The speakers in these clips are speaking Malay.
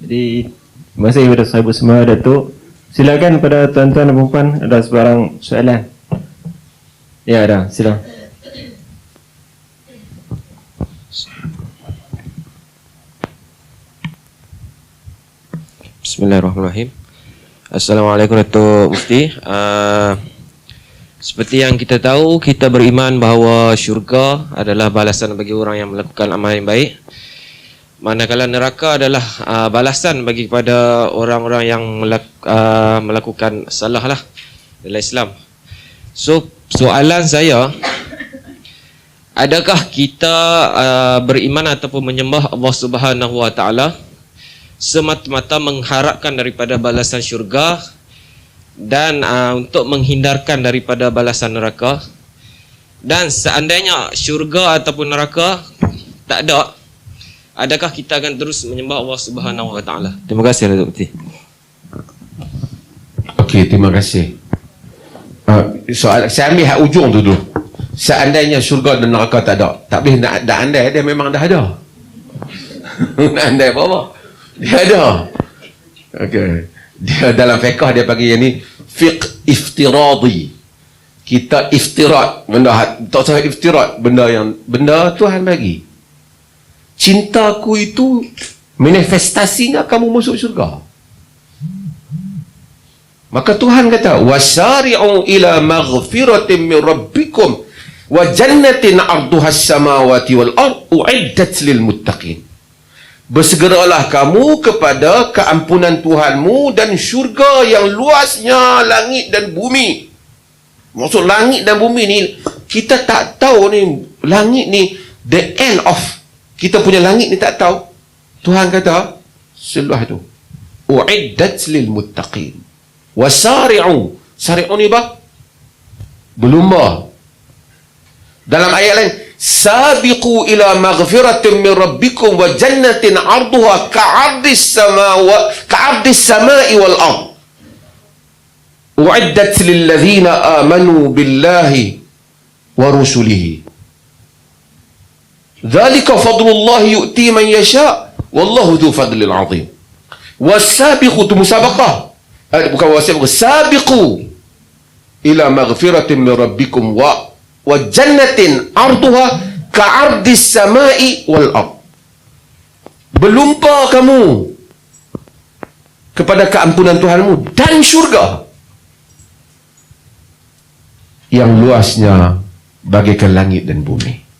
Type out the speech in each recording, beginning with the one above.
Jadi terima kasih kepada sahabat semua, Datuk. Silakan pada tuan-tuan dan puan ada sebarang soalan. Ya, ada. Silakan. Bismillahirrahmanirrahim. Assalamualaikum Datuk Mufti. Seperti yang kita tahu, kita beriman bahawa syurga adalah balasan bagi orang yang melakukan amal yang baik, manakala neraka adalah balasan bagi kepada orang-orang yang melakukan salah lah dalam Islam. So soalan saya, adakah kita beriman ataupun menyembah Allah Subhanahu Wa Taala semata-mata mengharapkan daripada balasan syurga dan untuk menghindarkan daripada balasan neraka? Dan seandainya syurga ataupun neraka tak ada, adakah kita akan terus menyembah Allah Subhanahu Wa Taala? Terima kasih Datuk Mufti. Okey, terima kasih. Soal saya ambil hak ujung tu dulu. Seandainya syurga dan neraka tak ada, tak boleh nak andai, dia memang dah ada. Nak andai apa-apa? Dia ada. Okey. Dia dalam fiqh dia panggil yang ni fiqh iftiradi. Kita iftirat benda, tak usah iftirat benda Tuhan bagi. Cintaku itu manifestasi enggak kamu masuk syurga. Maka Tuhan kata, wasari'u ila maghfiratin min rabbikum wa jannatin 'arduha as-samawati wal ard u'iddat lil muttaqin. Bersegeralah kamu kepada keampunan Tuhanmu dan syurga yang luasnya langit dan bumi. Maksud langit dan bumi ni, kita tak tahu ni, langit ni, the end of kita punya langit ni tak tahu. Tuhan kata, seluas tu. U'iddat lil muttaqin. Wasari'u. Sari'u ni apa? Berlumba. Dalam ayat lain, sabiqu ila maghfiratin min rabbikum wa jannatin 'arduha ka'ardis samai wal ard u'iddat lil ladzina amanu billahi wa rusulihi dzalika fadlullahi yu'ti man yasha wallahu dzu fadlil 'azim. Wasabiqu tu musabaqah, bukan wasabiqu, sabiqu ila maghfiratin min rabbikum wa jannatin arduha ka'ardis samai wal ard. Berlumpa kamu kepada keampunan Tuhanmu dan syurga yang luasnya bagaikan langit dan bumi.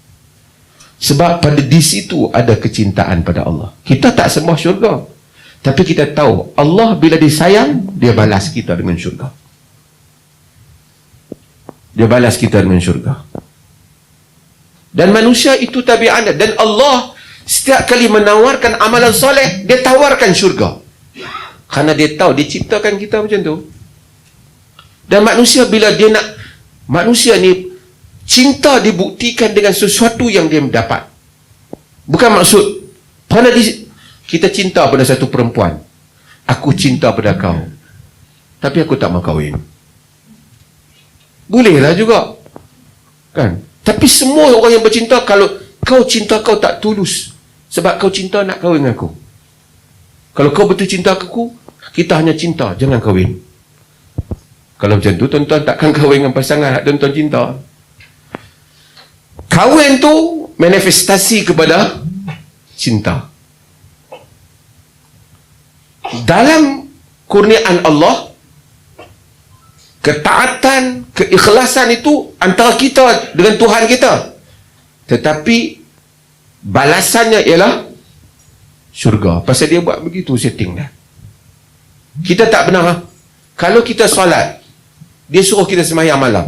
Sebab pada di situ ada kecintaan pada Allah. Kita tak sembah syurga, tapi kita tahu Allah bila disayang, dia balas kita dengan syurga. Dia balas kita dengan syurga. Dan manusia itu tabiatnya. Dan Allah setiap kali menawarkan amalan soleh, dia tawarkan syurga. Kerana dia tahu, dia ciptakan kita macam tu. Dan manusia bila dia nak, manusia ni cinta dibuktikan dengan sesuatu yang dia dapat. Bukan maksud pada kita cinta pada satu perempuan, aku cinta pada kau, tapi aku tak mau kahwin. Bolehlah juga, kan? Tapi semua orang yang bercinta, kalau kau cinta kau tak tulus, sebab kau cinta nak kahwin dengan aku. Kalau kau betul cinta aku, kita hanya cinta, jangan kahwin. Kalau macam tu, tuan-tuan takkan kahwin dengan pasangan tuan-tuan cinta. Kahwin tu manifestasi kepada cinta. Dalam kurniaan Allah, ketaatan, keikhlasan itu antara kita dengan Tuhan kita. Tetapi balasannya ialah syurga. Pasal dia buat begitu setting dah. Kita tak pernah, kalau kita solat, dia suruh kita sembahyang malam,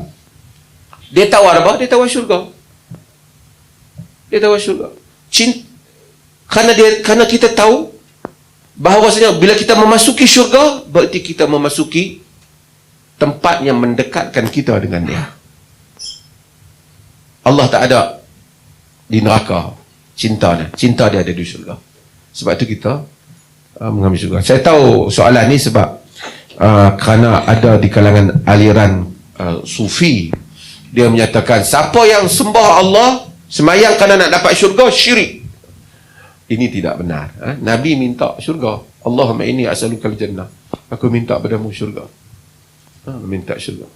dia tawar apa? Dia tawar syurga. Dia tawar syurga. Kerana kita tahu bahawasanya bila kita memasuki syurga, berarti kita memasuki tempat yang mendekatkan kita dengan dia. Allah tak ada di neraka. Cinta dia ada di syurga. Sebab itu kita mengambil syurga. Saya tahu soalan ni sebab kerana ada di kalangan aliran sufi, dia menyatakan siapa yang sembah Allah, semayang kerana nak dapat syurga, syirik. Ini tidak benar. Nabi minta syurga. Allahumma inni as'alukal jannah. Aku minta padamu syurga. Minta syurga.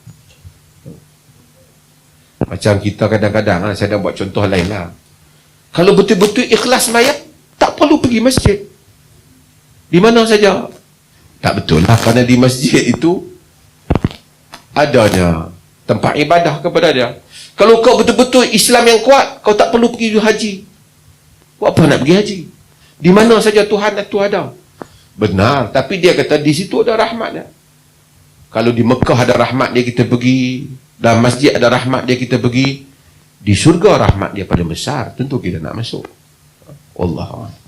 Macam kita kadang-kadang, saya dah buat contoh lain lah. Kalau betul-betul ikhlas mayat, tak perlu pergi masjid. Di mana saja. Tak betul lah, kerana di masjid itu adanya tempat ibadah kepada dia. Kalau kau betul-betul Islam yang kuat, kau tak perlu pergi haji. Buat apa nak pergi haji? Di mana saja Tuhan itu ada. Benar, tapi dia kata di situ ada rahmat dia. Kalau di Mekah ada rahmat dia, kita pergi. Dalam masjid ada rahmat dia, kita pergi. Di syurga rahmat dia paling besar, tentu kita nak masuk. Wallahu a'lam.